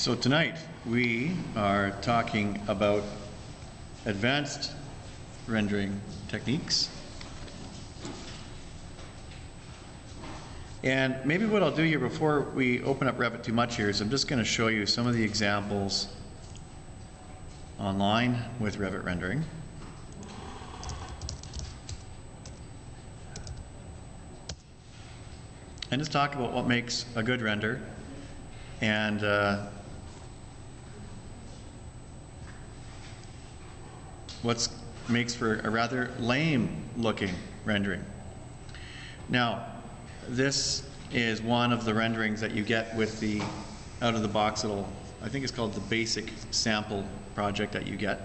So tonight we are talking about advanced rendering techniques. And maybe what I'll do here before we open up Revit too much here is I'm just going to show you some of the examples online with Revit rendering. And just talk about what makes a good render and what makes for a rather lame looking rendering. Now, this is one of the renderings that you get with the out of the box little, I think it's called the basic sample project that you get.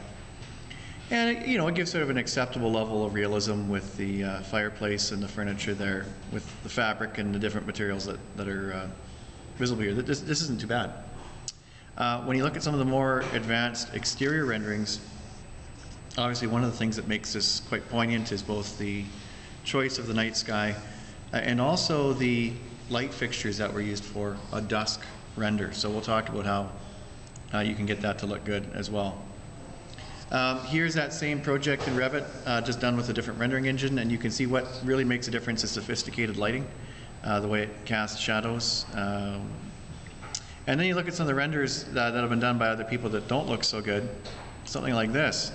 And it, it gives sort of an acceptable level of realism with the fireplace and the furniture there, with the fabric and the different materials that are visible here. This isn't too bad. When you look at some of the more advanced exterior renderings, obviously one of the things that makes this quite poignant is both the choice of the night sky and also the light fixtures that were used for a dusk render. So we'll talk about how you can get that to look good as well. Here's that same project in Revit, just done with a different rendering engine, and you can see what really makes a difference is sophisticated lighting, the way it casts shadows. And then you look at some of the renders that have been done by other people that don't look so good, something like this.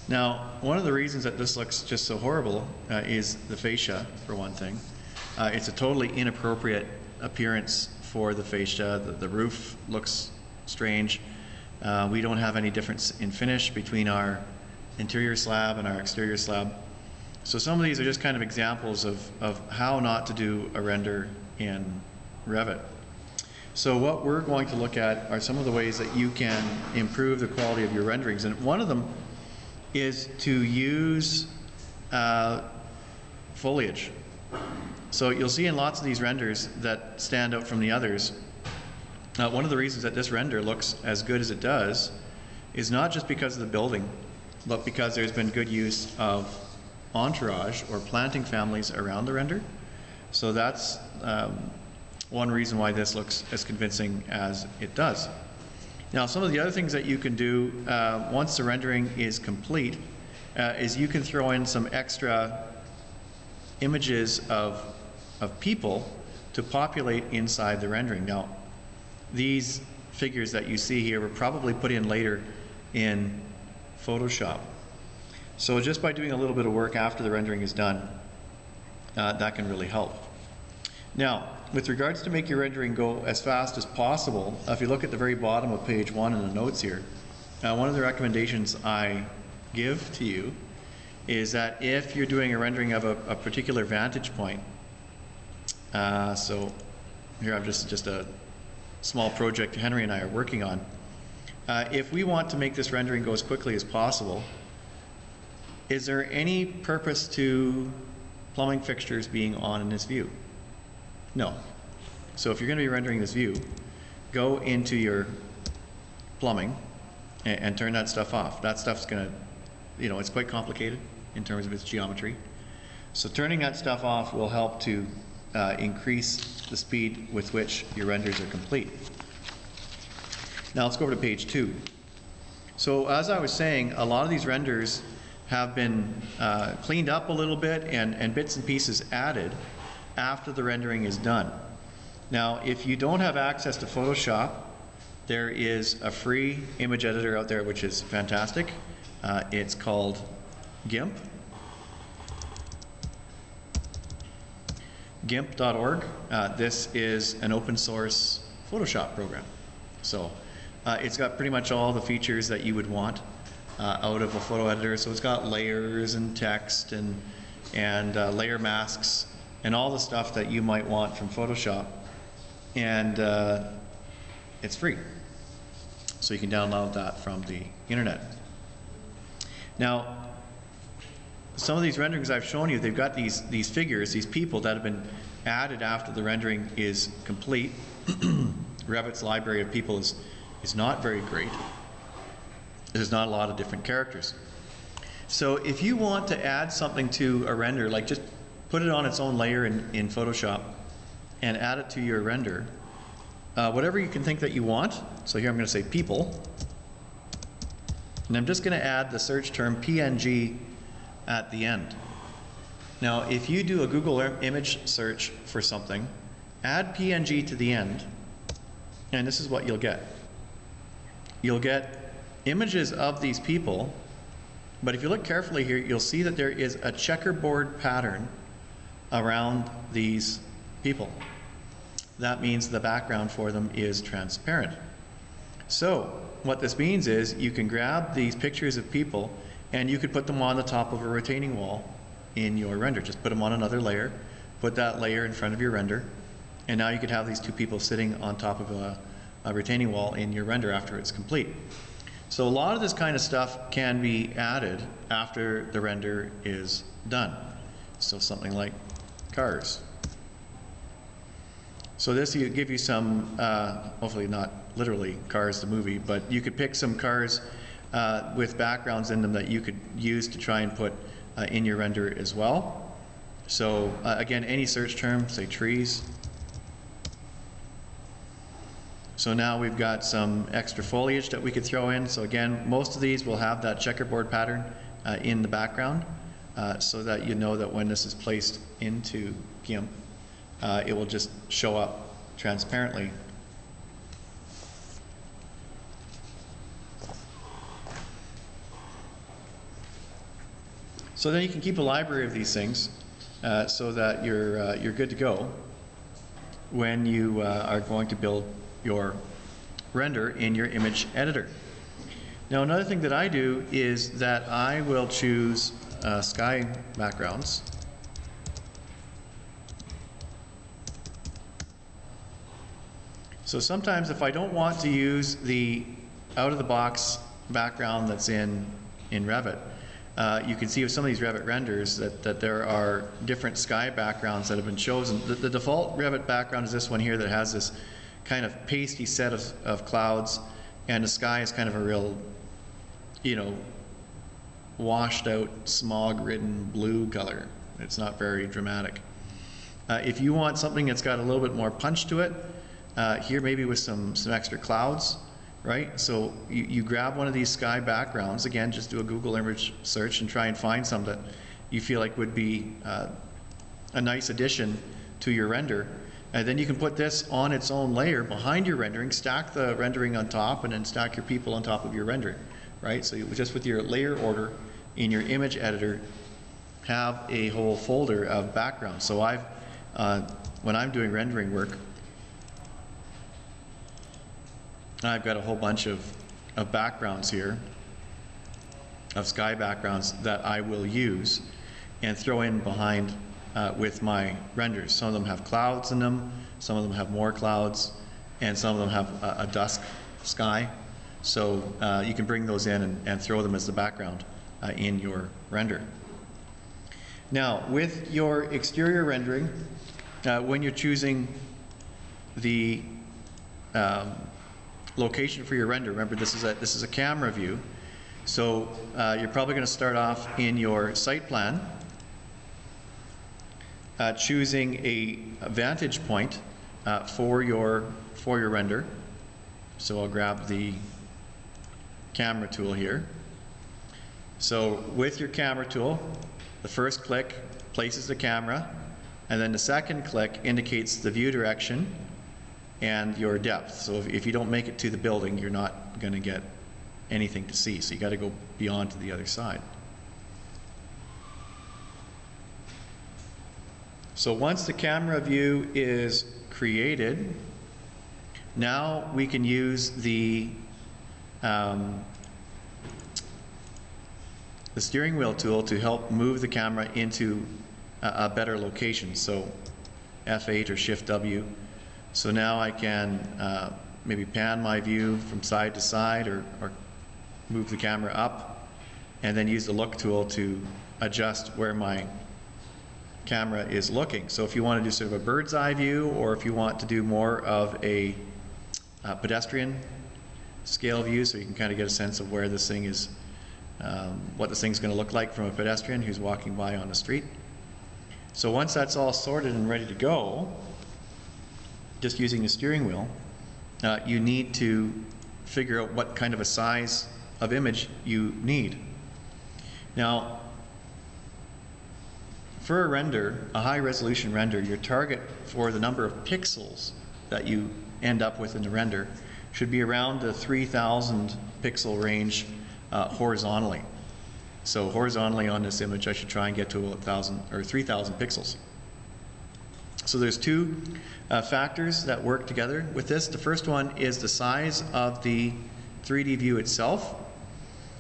Now, one of the reasons that this looks just so horrible is the fascia, for one thing. It's a totally inappropriate appearance for the fascia. The roof looks strange. We don't have any difference in finish between our interior slab and our exterior slab. So some of these are just kind of examples of how not to do a render in Revit. So what we're going to look at are some of the ways that you can improve the quality of your renderings. And one of them is to use foliage. So you'll see in lots of these renders that stand out from the others. One of the reasons that this render looks as good as it does is not just because of the building, but because there's been good use of entourage or planting families around the render. So that's one reason why this looks as convincing as it does. Now, some of the other things that you can do once the rendering is complete is you can throw in some extra images of people to populate inside the rendering. Now, these figures that you see here were probably put in later in Photoshop. So just by doing a little bit of work after the rendering is done, that can really help. Now, with regards to make your rendering go as fast as possible, if you look at the very bottom of page 1 in the notes here, one of the recommendations I give to you is that if you're doing a rendering of a particular vantage point, so here I've just a small project Henry and I are working on. If we want to make this rendering go as quickly as possible, is there any purpose to plumbing fixtures being on in this view? No. So if you're going to be rendering this view, go into your plumbing and turn that stuff off. That stuff's going to, it's quite complicated in terms of its geometry. So turning that stuff off will help to increase the speed with which your renders are complete. Now let's go over to page 2. So as I was saying, a lot of these renders have been cleaned up a little bit and bits and pieces added after the rendering is done. Now, if you don't have access to Photoshop, there is a free image editor out there which is fantastic. It's called GIMP. GIMP.org. This is an open source Photoshop program. So it's got pretty much all the features that you would want out of a photo editor. So it's got layers and text and layer masks and all the stuff that you might want from Photoshop. And it's free. So you can download that from the internet. Now, some of these renderings I've shown you, they've got these figures, these people that have been added after the rendering is complete. Revit's library of people is not very great. There's not a lot of different characters. So if you want to add something to a render, like just put it on its own layer in Photoshop and add it to your render, whatever you can think that you want. So here I'm going to say people. And I'm just going to add the search term PNG at the end. Now, if you do a Google image search for something, add PNG to the end, and this is what you'll get. You'll get images of these people, but if you look carefully here, you'll see that there is a checkerboard pattern around these people. That means the background for them is transparent. So what this means is you can grab these pictures of people and you could put them on the top of a retaining wall in your render. Just put them on another layer, put that layer in front of your render, and now you could have these two people sitting on top of a retaining wall in your render after it's complete. So a lot of this kind of stuff can be added after the render is done. So something like cars. So this will give you some, hopefully not literally Cars the movie, but you could pick some cars with backgrounds in them that you could use to try and put in your render as well. So again, any search term, say trees. So now we've got some extra foliage that we could throw in. So again, most of these will have that checkerboard pattern in the background so that you know that when this is placed into GIMP, it will just show up transparently. So then you can keep a library of these things so that you're good to go when you are going to build your render in your image editor. Now another thing that I do is that I will choose sky backgrounds. So sometimes if I don't want to use the out-of-the-box background that's in Revit, you can see with some of these Revit renders that there are different sky backgrounds that have been chosen. The default Revit background is this one here that has this kind of pasty set of clouds, and the sky is kind of a real, you know, washed out, smog-ridden blue color. It's not very dramatic. If you want something that's got a little bit more punch to it, here maybe with some extra clouds, right? So you grab one of these sky backgrounds, again, just do a Google image search and try and find some that you feel like would be a nice addition to your render. And then you can put this on its own layer behind your rendering, stack the rendering on top, and then stack your people on top of your rendering, right? So you just with your layer order in your image editor, have a whole folder of backgrounds. So when I'm doing rendering work, I've got a whole bunch of backgrounds here, of sky backgrounds that I will use and throw in behind with my renders. Some of them have clouds in them, some of them have more clouds, and some of them have a dusk sky. So you can bring those in and throw them as the background in your render. Now, with your exterior rendering, when you're choosing the location for your render, remember this is a camera view, so you're probably going to start off in your site plan, choosing a vantage point for your render. So I'll grab the camera tool here. So with your camera tool, the first click places the camera, and then the second click indicates the view direction and your depth. So if you don't make it to the building, you're not going to get anything to see. So you got to go beyond to the other side. So once the camera view is created, now we can use the steering wheel tool to help move the camera into a better location. So F8 or Shift W. So now I can maybe pan my view from side to side, or move the camera up, and then use the look tool to adjust where my camera is looking. So if you want to do sort of a bird's eye view, or if you want to do more of a pedestrian scale view, so you can kind of get a sense of where this thing is, what this thing's going to look like from a pedestrian who's walking by on the street. So once that's all sorted and ready to go, just using the steering wheel, you need to figure out what kind of a size of image you need. Now, for a render, a high resolution render, your target for the number of pixels that you end up with in the render should be around the 3,000 pixel range horizontally. So horizontally on this image, I should try and get to 1,000 or 3,000 pixels. So there's two factors that work together with this. The first one is the size of the 3D view itself.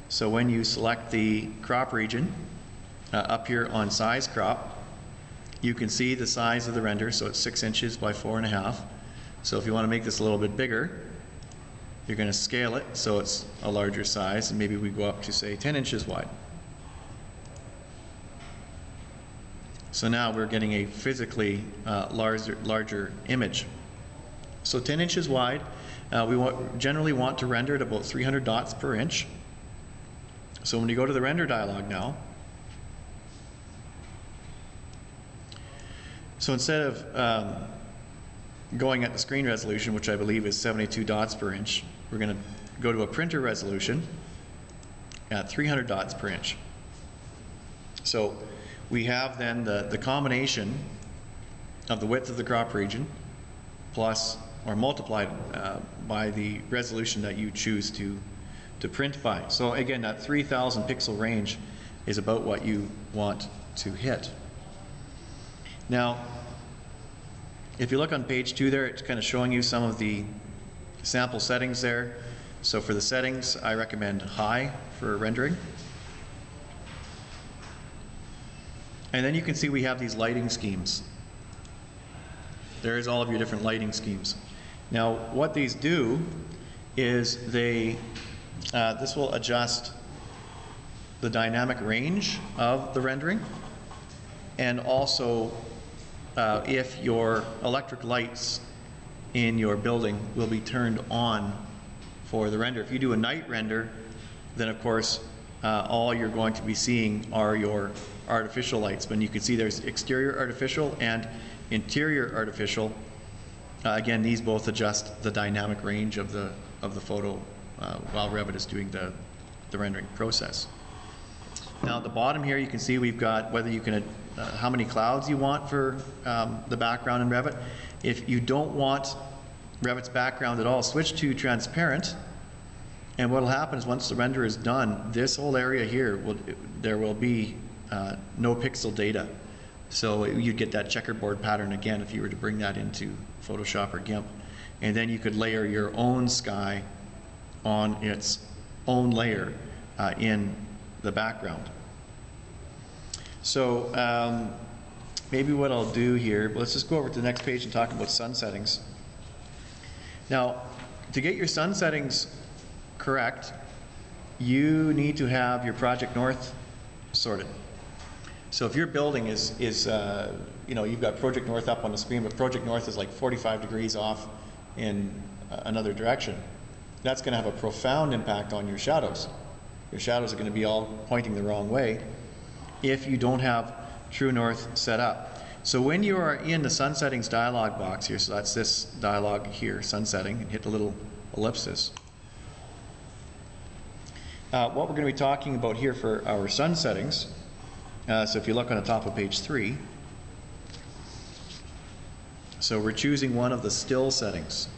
So when you select the crop region up here on size crop, you can see the size of the render. So it's 6 inches by 4.5. So if you want to make this a little bit bigger, you're going to scale it so it's a larger size, and maybe we go up to, say, 10 inches wide. So now we're getting a physically larger image. So 10 inches wide, we generally want to render at about 300 dots per inch. So when you go to the render dialog now, so instead of going at the screen resolution, which I believe is 72 dots per inch, we're going to go to a printer resolution at 300 dots per inch. So we have then the combination of the width of the crop region plus or multiplied by the resolution that you choose to print by. So again, that 3,000 pixel range is about what you want to hit. Now, if you look on page 2 there, it's kind of showing you some of the sample settings there. So for the settings, I recommend high for rendering. And then you can see we have these lighting schemes. There's all of your different lighting schemes. Now, what these do is they, this will adjust the dynamic range of the rendering, and also if your electric lights in your building will be turned on for the render. If you do a night render, then of course all you're going to be seeing are your artificial lights. But you can see there's exterior artificial and interior artificial. Again, these both adjust the dynamic range of the photo while Revit is doing the rendering process. Now at the bottom here, you can see we've got whether you can how many clouds you want for the background in Revit. If you don't want Revit's background at all, switch to transparent. And what will happen is once the render is done, this whole area here, there will be no pixel data. So you'd get that checkerboard pattern again if you were to bring that into Photoshop or GIMP. And then you could layer your own sky on its own layer in the background. So maybe what I'll do here, let's just go over to the next page and talk about sun settings. Now, to get your sun settings correct, you need to have your Project North sorted. So if your building is you know, you've got Project North up on the screen, but Project North is like 45 degrees off in another direction, that's going to have a profound impact on your shadows. Your shadows are going to be all pointing the wrong way if you don't have True North set up. So when you are in the sun settings dialog box here, so that's this dialog here, sun setting, and hit the little ellipsis. What we're going to be talking about here for our sun settings, so if you look on the top of page 3, so we're choosing one of the still settings.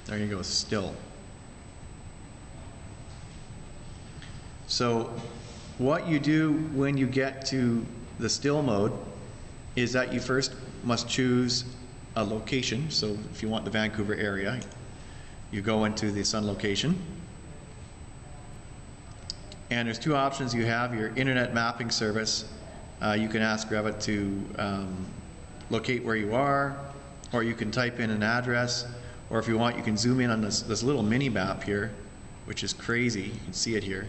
There you go, still. So what you do when you get to the still mode is that you first must choose a location. So if you want the Vancouver area, you go into the sun location. And there's two options you have. Your internet mapping service, you can ask Revit to locate where you are, or you can type in an address, or if you want, you can zoom in on this little mini map here, which is crazy. You can see it here.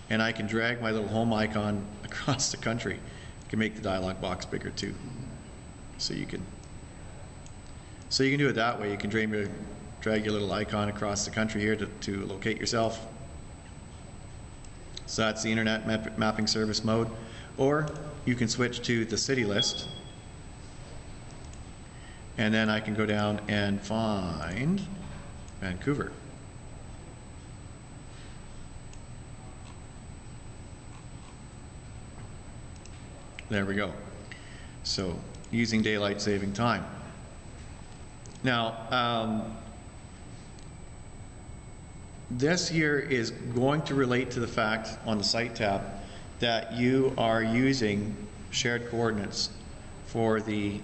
And I can drag my little home icon across the country. You can make the dialog box bigger too. So you can do it that way. You can drag your little icon across the country here to locate yourself. So that's the internet mapping service mode. Or you can switch to the city list. And then I can go down and find Vancouver. There we go. So using daylight saving time. Now, this here is going to relate to the fact on the Site tab that you are using shared coordinates for the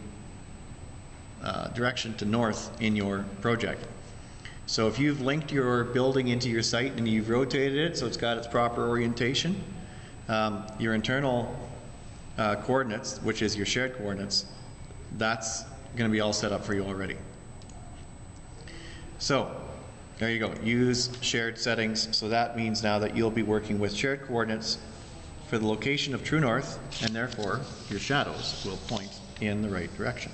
direction to north in your project. So if you've linked your building into your site and you've rotated it so it's got its proper orientation, your internal coordinates, which is your shared coordinates, that's going to be all set up for you already. So there you go, use shared settings. So that means now that you'll be working with shared coordinates for the location of true north, and therefore your shadows will point in the right direction.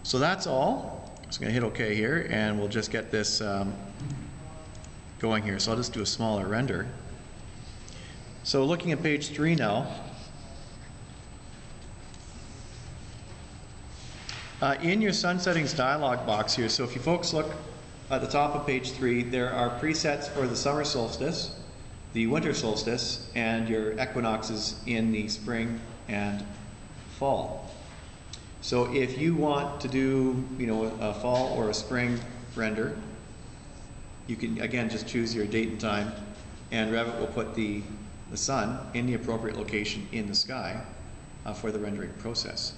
So that's all. I'm just going to hit OK here, and we'll just get this going here. So I'll just do a smaller render. So looking at page 3 now, in your sun settings dialog box here, so if you folks look at the top of page 3, there are presets for the summer solstice, the winter solstice, and your equinoxes in the spring and fall. So if you want to do, you know, a fall or a spring render, you can again just choose your date and time, and Revit will put the sun in the appropriate location in the sky for the rendering process.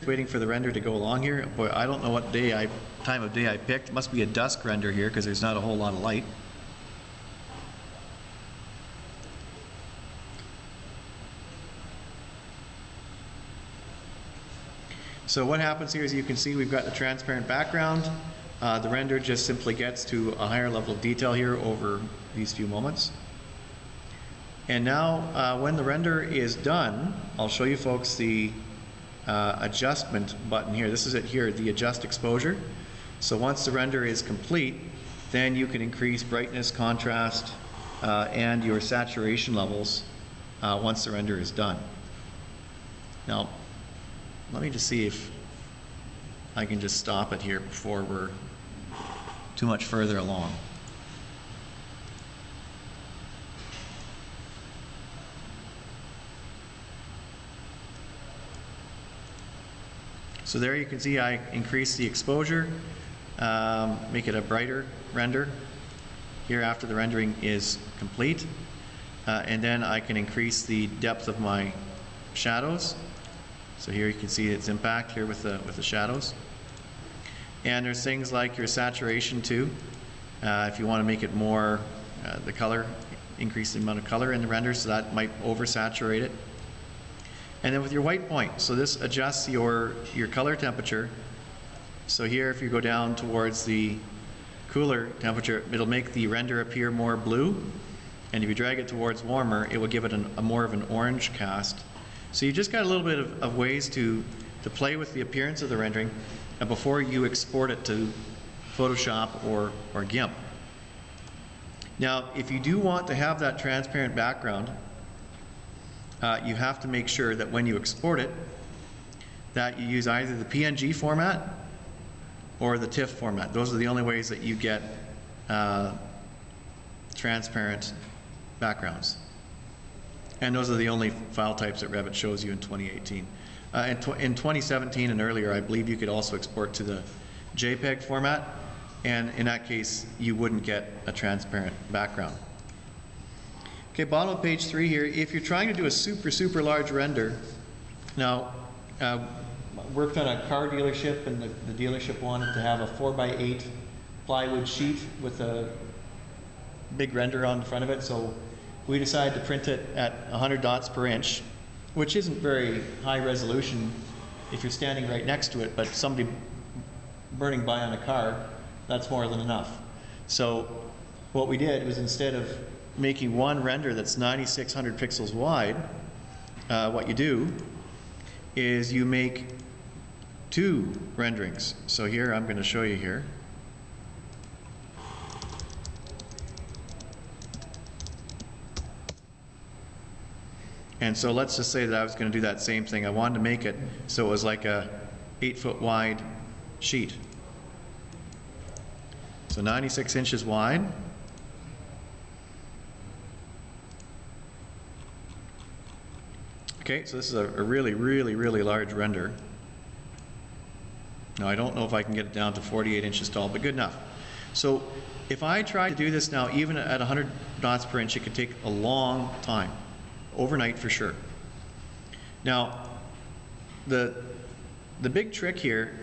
Waiting for the render to go along here. Boy, I don't know what time of day I picked. It must be a dusk render here because there's not a whole lot of light. So what happens here is you can see we've got the transparent background. The render just simply gets to a higher level of detail here over these few moments. And now when the render is done, I'll show you folks the adjustment button here. This is it here, the adjust exposure. So once the render is complete, then you can increase brightness, contrast, and your saturation levels once the render is done. Now, let me just see if I can just stop it here before we're too much further along. So there you can see I increase the exposure, make it a brighter render here after the rendering is complete, and then I can increase the depth of my shadows. So here you can see its impact here with the shadows. And there's things like your saturation too. If you want to make it more, the color, increase the amount of color in the render, so that might oversaturate it. And then with your white point, so this adjusts your color temperature. So here if you go down towards the cooler temperature, it'll make the render appear more blue. And if you drag it towards warmer, it will give it a more of an orange cast. So you just got a little bit of ways to play with the appearance of the rendering before you export it to Photoshop or GIMP. Now, if you do want to have that transparent background, you have to make sure that when you export it, that you use either the PNG format or the TIFF format. Those are the only ways that you get transparent backgrounds. And those are the only file types that Revit shows you in 2018. In 2017 and earlier, I believe you could also export to the JPEG format, and in that case, you wouldn't get a transparent background. Okay, bottom of page 3 here, if you're trying to do a super large render, now, worked on a car dealership, and the dealership wanted to have a 4x8 plywood sheet with a big render on the front of it, so we decided to print it at 100 dots per inch, which isn't very high resolution if you're standing right next to it, but somebody burning by on a car, that's more than enough. So what we did was, instead of making one render that's 9,600 pixels wide, what you do is you make 2 renderings. So here, I'm going to show you here. And so let's just say that I was going to do that same thing. I wanted to make it so it was like a 8-foot wide sheet. So 96 inches wide. Okay, so this is a really, really, really large render. Now I don't know if I can get it down to 48 inches tall, but good enough. So if I try to do this now, even at 100 dots per inch, it could take a long time, overnight for sure. Now, the big trick here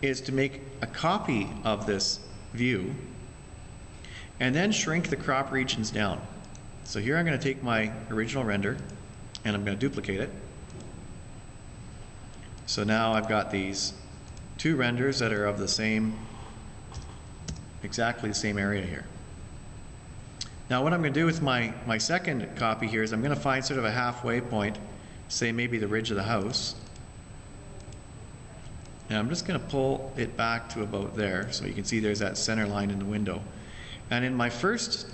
is to make a copy of this view and then shrink the crop regions down. So here I'm going to take my original render and I'm going to duplicate it. So now I've got these two renders that are of the same, exactly the same area here. Now what I'm going to do with my second copy here is I'm going to find sort of a halfway point, say maybe the ridge of the house. And I'm just going to pull it back to about there so you can see there's that center line in the window. And in my first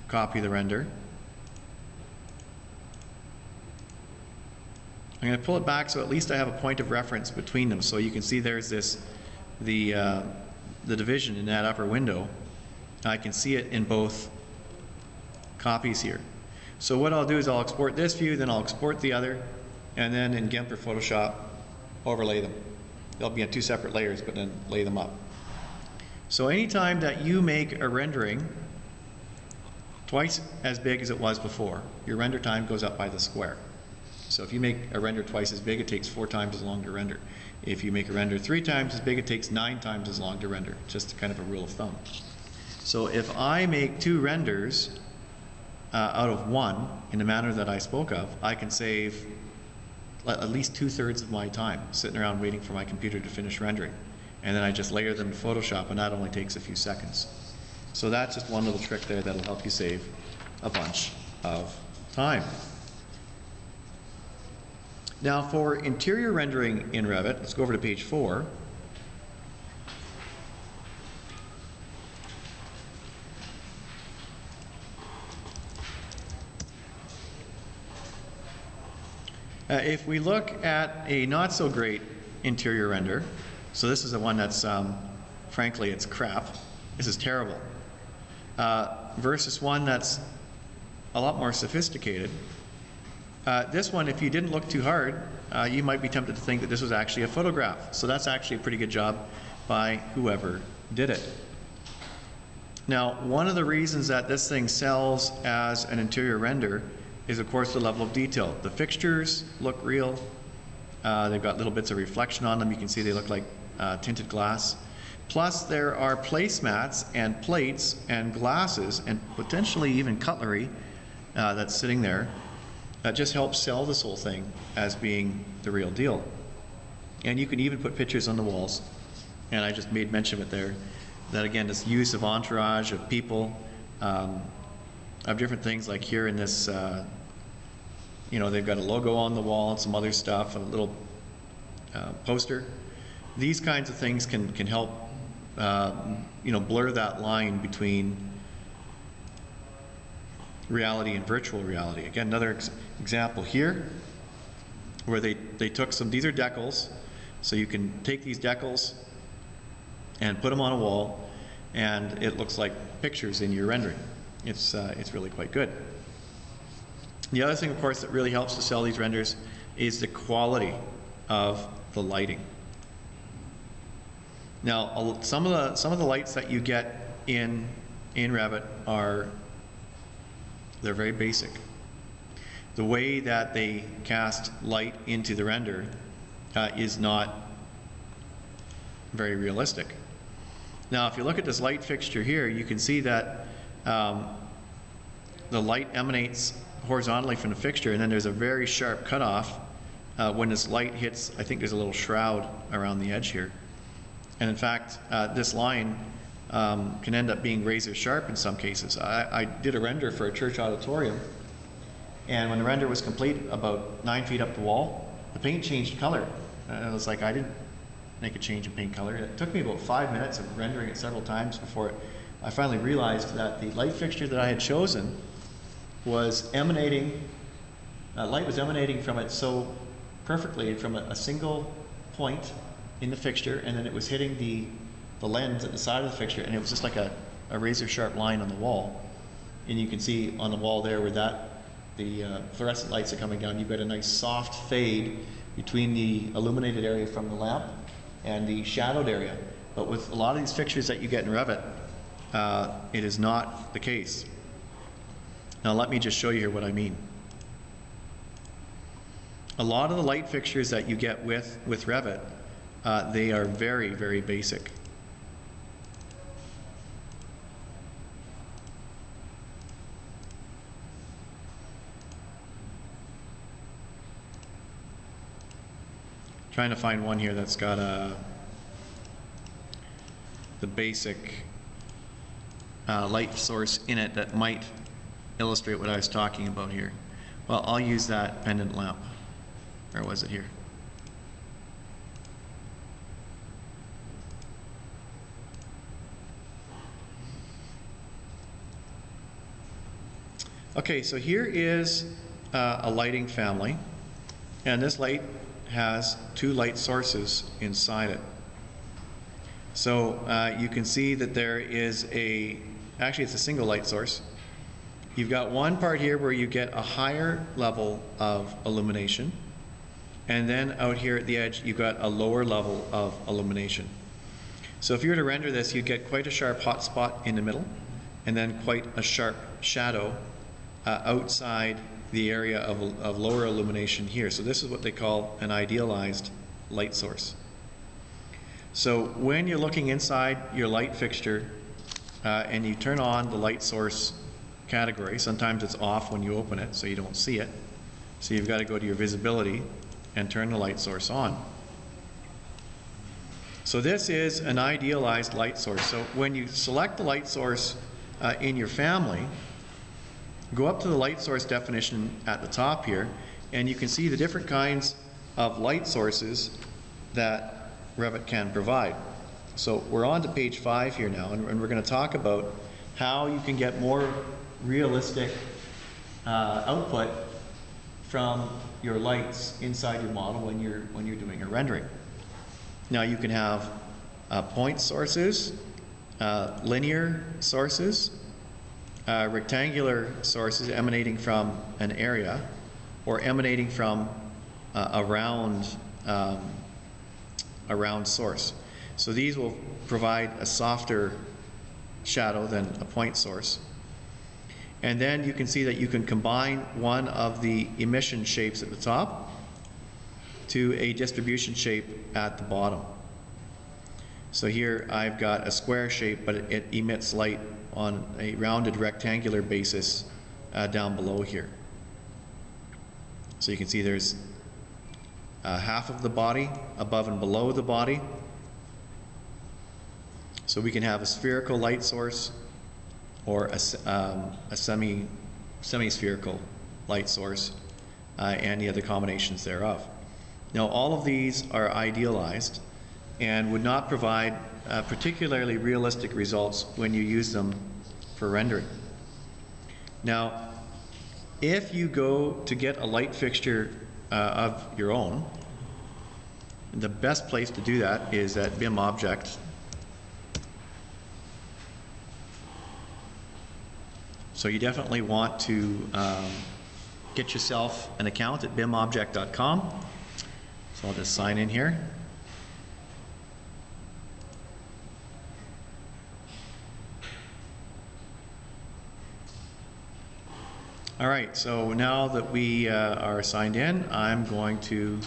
copy of the render, I'm going to pull it back so at least I have a point of reference between them. So you can see there's the division in that upper window. I can see it in both copies here. So what I'll do is I'll export this view, then I'll export the other, and then in GIMP or Photoshop, overlay them. They'll be on two separate layers, but then lay them up. So anytime that you make a rendering twice as big as it was before, your render time goes up by the square. So if you make a render twice as big, it takes 4 times as long to render. If you make a render 3 times as big, it takes 9 times as long to render. Just kind of a rule of thumb. So if I make 2 renders out of 1 in the manner that I spoke of, I can save at least 2/3 of my time sitting around waiting for my computer to finish rendering. And then I just layer them in Photoshop, and that only takes a few seconds. So that's just one little trick there that'll help you save a bunch of time. Now for interior rendering in Revit, let's go over to page 4. If we look at a not so great interior render, so this is the one that's, frankly, it's crap. This is terrible. Versus one that's a lot more sophisticated. This one, if you didn't look too hard, you might be tempted to think that this was actually a photograph. So that's actually a pretty good job by whoever did it. Now, one of the reasons that this thing sells as an interior render is, of course, the level of detail. The fixtures look real. They've got little bits of reflection on them. You can see they look like tinted glass. Plus, there are placemats and plates and glasses and potentially even cutlery that's sitting there. That just helps sell this whole thing as being the real deal. And you can even put pictures on the walls. And I just made mention of it there. That again, this use of entourage, of people, of different things like here in this, you know, they've got a logo on the wall and some other stuff, a little poster. These kinds of things can help, you know, blur that line between reality and virtual reality. Again, another example here where they took some, these are decals, so you can take these decals and put them on a wall and it looks like pictures in your rendering. It's really quite good. The other thing, of course, that really helps to sell these renders is the quality of the lighting. Now, some of the lights that you get in Revit they're very basic. The way that they cast light into the render is not very realistic. Now, if you look at this light fixture here, you can see that the light emanates horizontally from the fixture, and then there's a very sharp cutoff when this light hits. I think there's a little shroud around the edge here. And in fact, this line can end up being razor sharp in some cases. I did a render for a church auditorium, and when the render was complete, about 9 feet up the wall, the paint changed color. And it was like, I didn't make a change in paint color. It took me about 5 minutes of rendering it several times before I finally realized that the light fixture that I had chosen was emanating, light was emanating from it so perfectly from a single point in the fixture, and then it was hitting the lens at the side of the fixture, and it was just like a razor sharp line on the wall. And you can see on the wall there where the fluorescent lights are coming down, you've got a nice soft fade between the illuminated area from the lamp and the shadowed area. But with a lot of these fixtures that you get in Revit, it is not the case. Now let me just show you here what I mean. A lot of the light fixtures that you get with Revit, they are very, very basic. Trying to find one here that's got the basic light source in it that might illustrate what I was talking about here. Well, I'll use that pendant lamp. Or was it here? Okay, so here is a lighting family, and this light has two light sources inside it. So you can see that there is actually it's a single light source. You've got one part here where you get a higher level of illumination, and then out here at the edge you've got a lower level of illumination. So if you were to render this, you'd get quite a sharp hot spot in the middle, and then quite a sharp shadow outside the area of lower illumination here. So this is what they call an idealized light source. So when you're looking inside your light fixture and you turn on the light source category, sometimes it's off when you open it so you don't see it. So you've got to go to your visibility and turn the light source on. So this is an idealized light source. So when you select the light source in your family, go up to the light source definition at the top here, and you can see the different kinds of light sources that Revit can provide. So we're on to page 5 here now, and we're going to talk about how you can get more realistic output from your lights inside your model when you're doing a rendering. Now you can have point sources, linear sources, rectangular sources emanating from an area, or emanating from a round source. So these will provide a softer shadow than a point source. And then you can see that you can combine one of the emission shapes at the top to a distribution shape at the bottom. So here I've got a square shape, but it emits light on a rounded rectangular basis down below here. So you can see there's half of the body above and below the body. So we can have a spherical light source or a semi-spherical light source and the other combinations thereof. Now all of these are idealized and would not provide particularly realistic results when you use them for rendering. Now, if you go to get a light fixture of your own, the best place to do that is at BIMObject. So you definitely want to get yourself an account at BIMObjectcom. So I'll just sign in here. All right, so now that we are signed in, I'm going to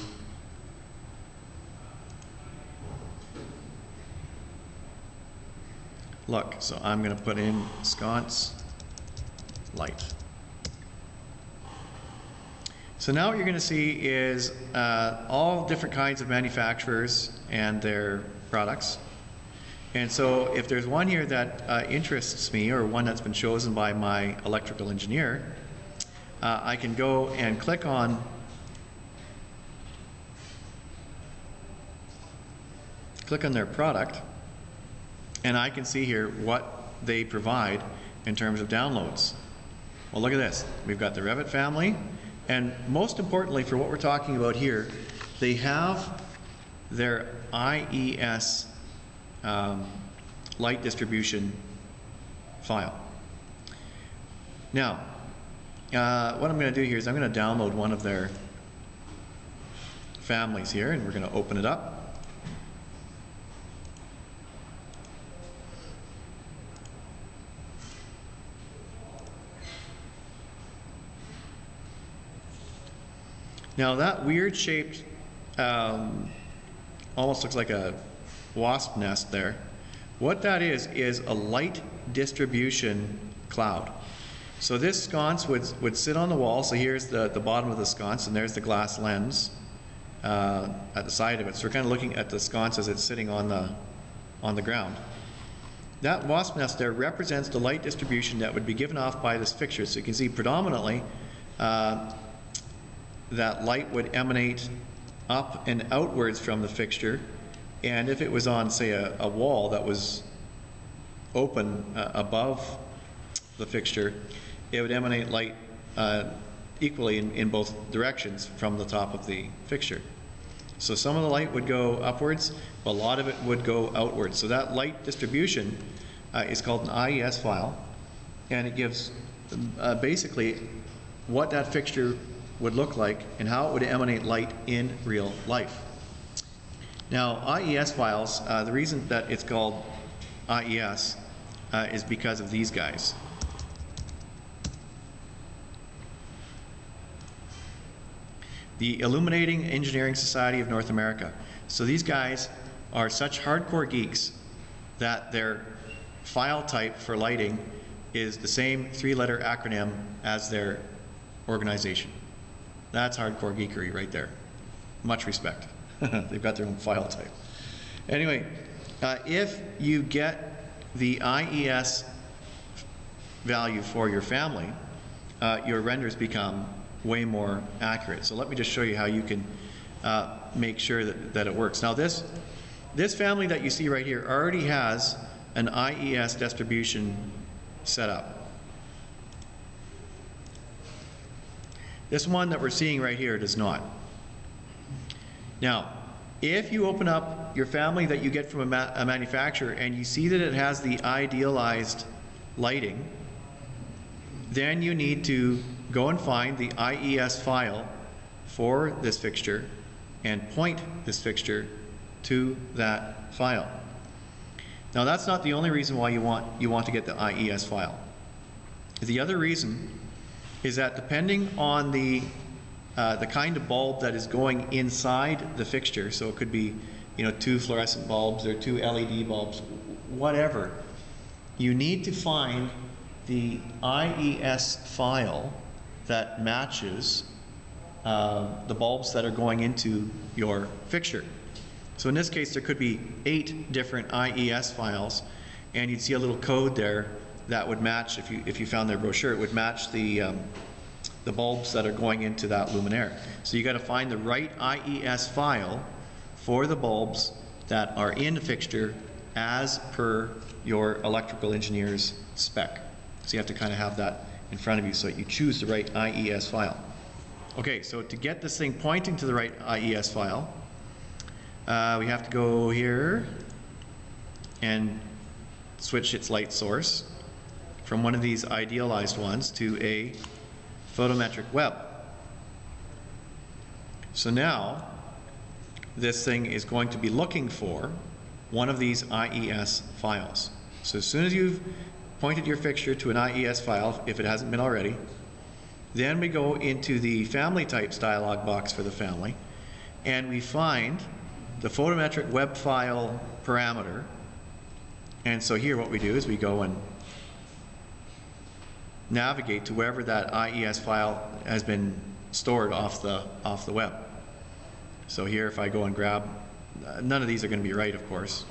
look. So I'm going to put in sconce light. So now what you're going to see is all different kinds of manufacturers and their products. And so if there's one here that interests me, or one that's been chosen by my electrical engineer, I can go and click on their product, and I can see here what they provide in terms of downloads. Well, look at this. We've got the Revit family, and most importantly for what we're talking about here, they have their IES light distribution file. Now, what I'm going to do here is I'm going to download one of their families here, and we're going to open it up. Now that weird shaped, almost looks like a wasp nest there. What that is a light distribution cloud. So this sconce would sit on the wall. So here's the bottom of the sconce, and there's the glass lens at the side of it. So we're kind of looking at the sconce as it's sitting on the ground. That wasp nest there represents the light distribution that would be given off by this fixture. So you can see predominantly that light would emanate up and outwards from the fixture, and if it was on, say, a wall that was open above the fixture, it would emanate light equally in both directions from the top of the fixture. So some of the light would go upwards, but a lot of it would go outwards. So that light distribution is called an IES file, and it gives basically what that fixture would look like and how it would emanate light in real life. Now, IES files, the reason that it's called IES is because of these guys. The Illuminating Engineering Society of North America. So these guys are such hardcore geeks that their file type for lighting is the same three-letter acronym as their organization. That's hardcore geekery right there. Much respect. They've got their own file type. Anyway, if you get the IES value for your family, your renders become way more accurate. So let me just show you how you can make sure that it works. Now this family that you see right here already has an IES distribution set up. This one that we're seeing right here does not. Now, if you open up your family that you get from a manufacturer and you see that it has the idealized lighting, then you need to go and find the IES file for this fixture and point this fixture to that file. Now, that's not the only reason why you want to get the IES file. The other reason is that depending on the kind of bulb that is going inside the fixture, so it could be, you know, 2 fluorescent bulbs or 2 LED bulbs, whatever, you need to find the IES file that matches the bulbs that are going into your fixture. So in this case, there could be 8 different IES files, and you'd see a little code there that would match, if you found their brochure, it would match the bulbs that are going into that luminaire. So you got to find the right IES file for the bulbs that are in the fixture as per your electrical engineer's spec. So you have to kind of have that in front of you so that you choose the right IES file. Okay, so to get this thing pointing to the right IES file, we have to go here and switch its light source from one of these idealized ones to a photometric web. So now this thing is going to be looking for one of these IES files. So as soon as you've pointed your fixture to an IES file, if it hasn't been already, then we go into the family types dialog box for the family, and we find the photometric web file parameter. And so here what we do is we go and navigate to wherever that IES file has been stored off the web. So here, if I go and grab, none of these are going to be right, of course.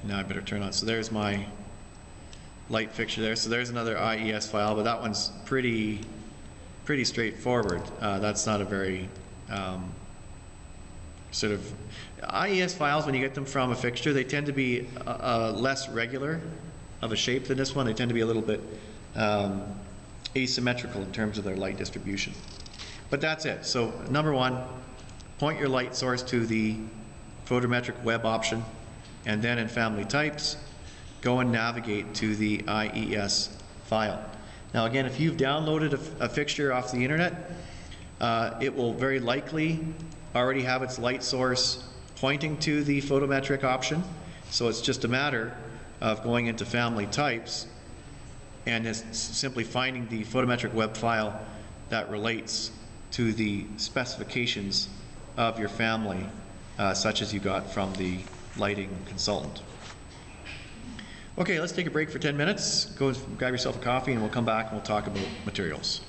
Now I better turn on. So there's my light fixture there. So there's another IES file, but that one's pretty straightforward. That's not a very sort of IES files. When you get them from a fixture, they tend to be less regular of a shape than this one. They tend to be a little bit asymmetrical in terms of their light distribution. But that's it. So number one, point your light source to the photometric web option, and then in family types, go and navigate to the IES file. Now again, if you've downloaded a fixture off the internet, it will very likely already have its light source pointing to the photometric option. So it's just a matter of going into family types and simply finding the photometric web file that relates to the specifications of your family, such as you got from the lighting consultant. Okay, let's take a break for 10 minutes. Go grab yourself a coffee and we'll come back and we'll talk about materials.